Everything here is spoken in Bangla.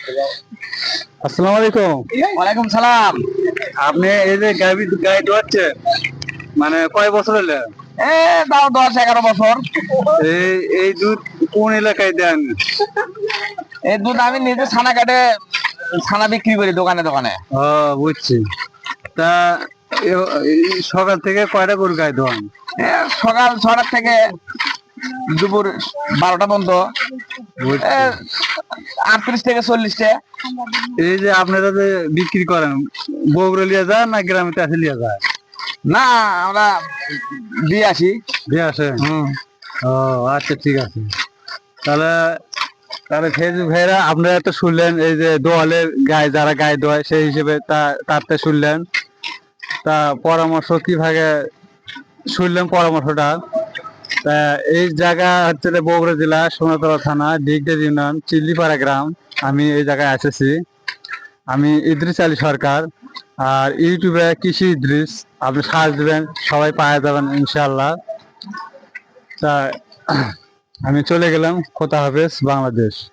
আসসালামু আলাইকুম। ওয়ালাইকুম সালাম। আপনি এই যে গাড়ি ধোয়াচ্ছেন, মানে কয় বছর হলো? এ তাও 10-11 বছর। এই এই দুধ কোন এলাকায় দেন? এই দুধ আমি নিজে ছানা কাটে ছানা বিক্রি করি দোকানে দোকানে। ও, বুঝছি। তা এই সকাল থেকে কয়টা গরু গায়ে ধোয়ান? এ সকাল 6টা থেকে দুপুর 12টা পর্যন্ত এ বুঝছি। 38 থেকে 40টা। এই যে আপনারা যে বিক্রি করেন, বগুড়া লিয়ে যান না গ্রামে কাছে লিয়ে যায়? না, আমরা দিয়ে আসি। দিয়ে আসেন? ও, আচ্ছা, ঠিক আছে। তাহলে তাহলে ফেসবুক ভাইরা আপনারা তো শুনলেন, এই যে দোয়ালের গায়ে যারা গায়ে দোয় সেই হিসেবে তার তো শুনলেন। তা পরামর্শ কিভাবে শুনলাম পরামর্শটা। তা এই জায়গা হচ্ছে যে বগুড়া জেলা সোনাতলা থানা ডিগডের ইউনিয়ন চিল্লিপাড়া গ্রাম। আমি এই জায়গায় এসেছি। আমি ইদ্রিস আলী সরকার। আর ইউটিউবে কৃষি ইদ্রিস আপনি সার্চ দিবেন, সবাই পাওয়া যাবেন ইনশাল্লাহ। তা আমি চলে গেলাম। খোদা হাফেজ, বাংলাদেশ।